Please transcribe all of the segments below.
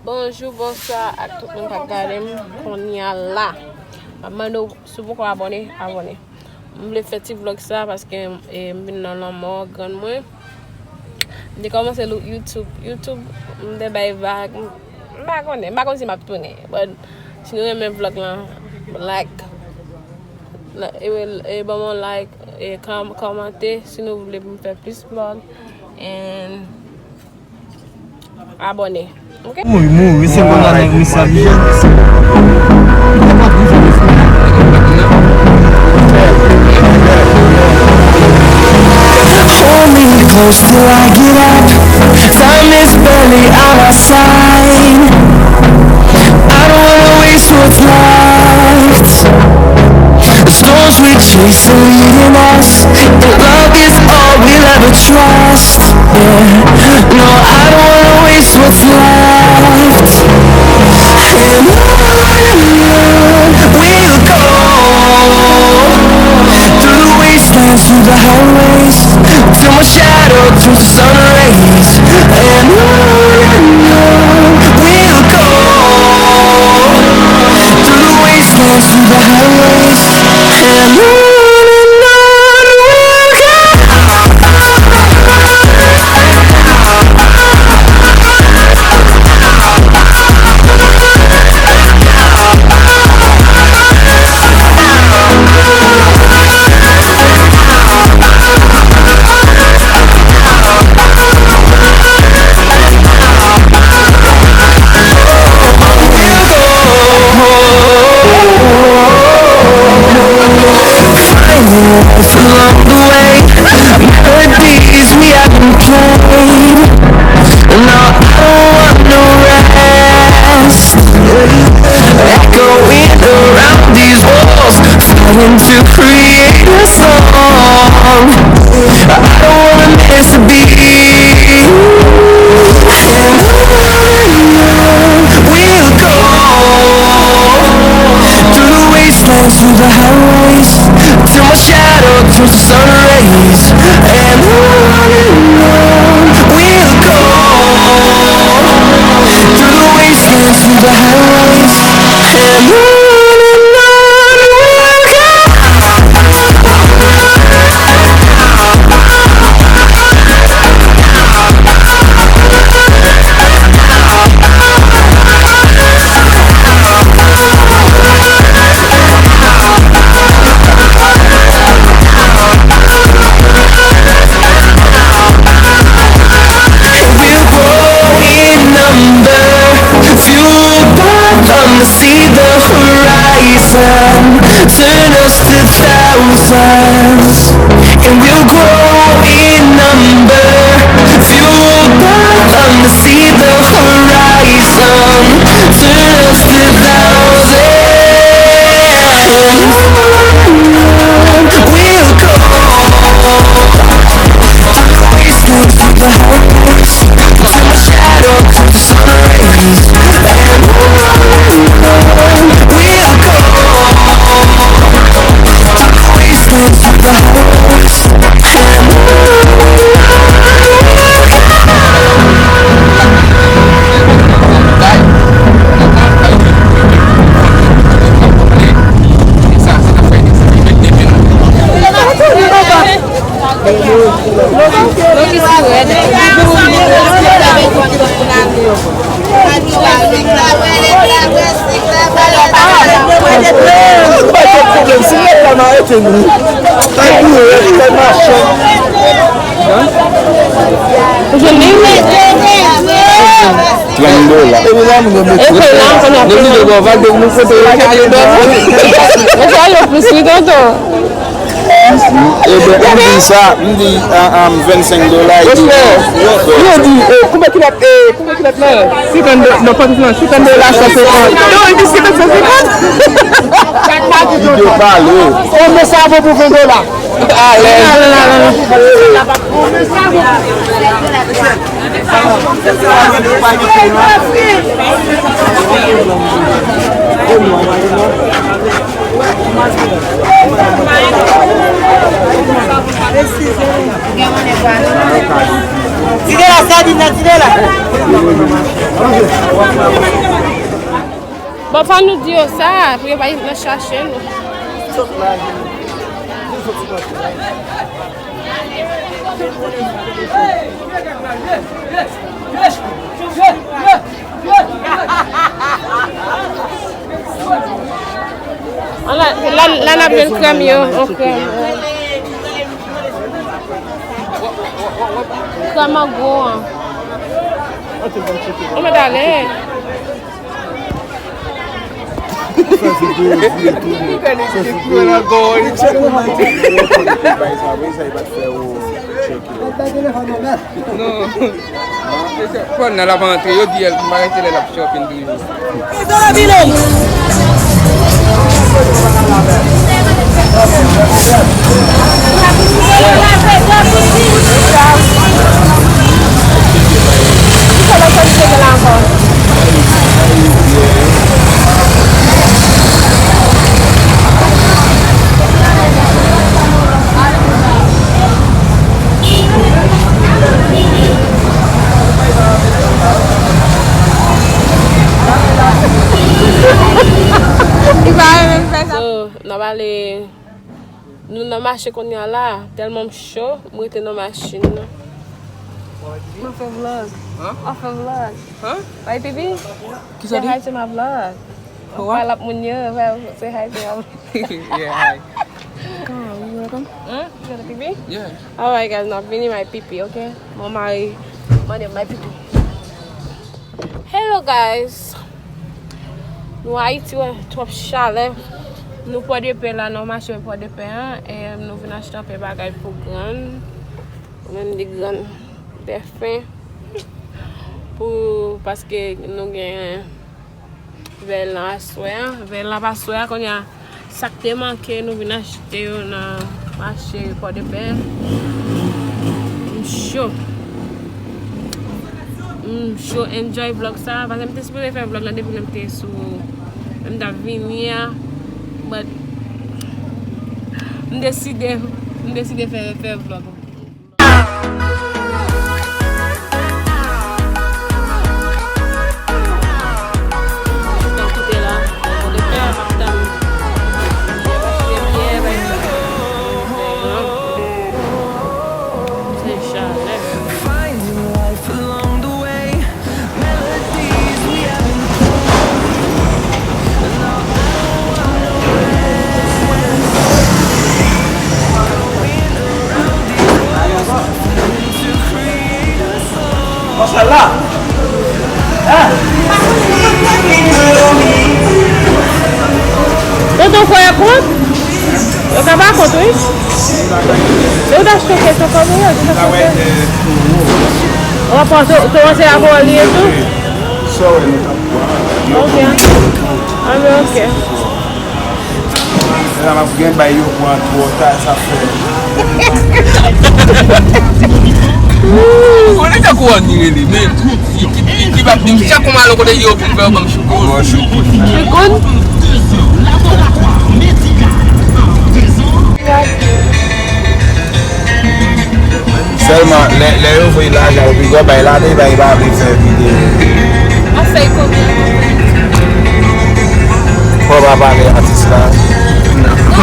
Bonjour, bonsoir à tout le monde qui regarde. On y a là. Maman, si vous pouvez abonner. Je voulais faire petit vlog ça parce que je suis dans le mort grand moi. J'ai commencé le YouTube. YouTube, je suis vague. Je ne sais pas si je vais tourner. Mais si vous aimez le vlog là, like. Et bon, like et commenter si vous voulez me faire plus vlog. Et abonner. Okay? Muy, c'est bon la nègre, ça vient. Hold me close till I get up. Time is barely on our side. I don't wanna waste what's left. The storms we chase are leading us, and love is all we'll ever trust. Yeah. No, I don't wanna waste what's left. And on we'll go, through the wastelands, through the highways, till my shadow turns to sun rays. And on we'll go, through the wastelands, through the highways, and on we'll go. Along the way, melodies we haven't played. No, I don't want no rest. Echoing around these walls, fighting to create a song. I don't wanna miss a beat. And on we'll go, through the wastelands, through the highways, till my shadow turns to sun rays. And on we'll go, through the wastelands, through the highways, and on we'll go. See the horizon, turn us to thousands, and we'll grow in number, fueled by them. See the horizon, turn us to thousands, and we'll go through the wastelands, through the highways, till my shadow turns to sun rays. And we'll go through the wastelands, through the highways, ça, me dit $25. Comment qu'il a là? 50 non pas $50, $150. Non, il dit 150. Il peut parler. On met ça pour $20. Tire la sardine, tire la. Bon, faut nous dire ça, après on va aller chercher nous. Là, on a bien le camion. Comme un gros. On va aller. Quando la vanti, io di magari la shopping di. Nous avons marché qu'on y a là, tellement chaud, moi j'étais dans la machine. On fait vlog. Huh? On fait vlog. Huh? Right, baby? Qui Say ça dit? hi to my vlog. What? While mon say hi to my Yeah, hi. You got a baby? Yeah. Alright guys, now Vinny my pipi, okay? My pipi. Hello guys. Nous à Haïti, trop chalet. Nous pas de pain là, nous marchons pas de pain et nous venons acheter un peu bagage pour grand. Même des grands des fins pour parce que nous gagnons vers la soya, vers la pas soya qu'on y a sac de manqué nous venons acheter dans marché pas de pain. Chaud. Show enjoy vlog ça parce que je suis faire vlog là depuis que je suis sur même d'avenir but je décide de faire vlog. Masalah. Então foi a conta? Eu tava a conta, hein? Eu acho que eu tô falando. Ó, posso você agora ali tu? Sorry. Ok. Ok. Ela vai ganhar baio quanto botar essa fé. Quando é que eu ando ele mesmo? E vai pinchar com uma louca de eu para ver como chegou. Seulement, les ouvriers là, j'ai oublié de bailar, il va faire vidéo. On fait combien? Pour parler artiste là.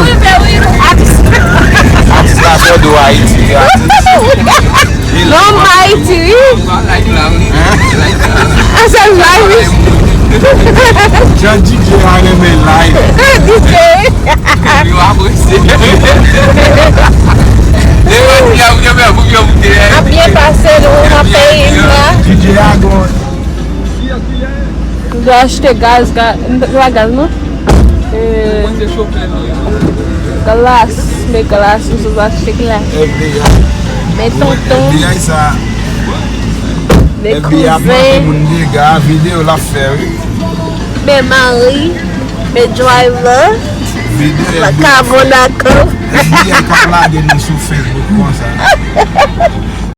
Oui, ben oui, artiste. Artiste là, c'est de Haïti. Não, Haiti. Essa live. Já DJ on my live. DJ. Eu amo você. A minha parceira, uma peina. DJ agora. Eu acho que é gás, não? Galas, mais galas, eu acho que é. Mais tonton. Mes cousins. Vidéo la faire. Mes maris. Mes drivers. La carbonate. Il y a un camarade sur Facebook comme ça.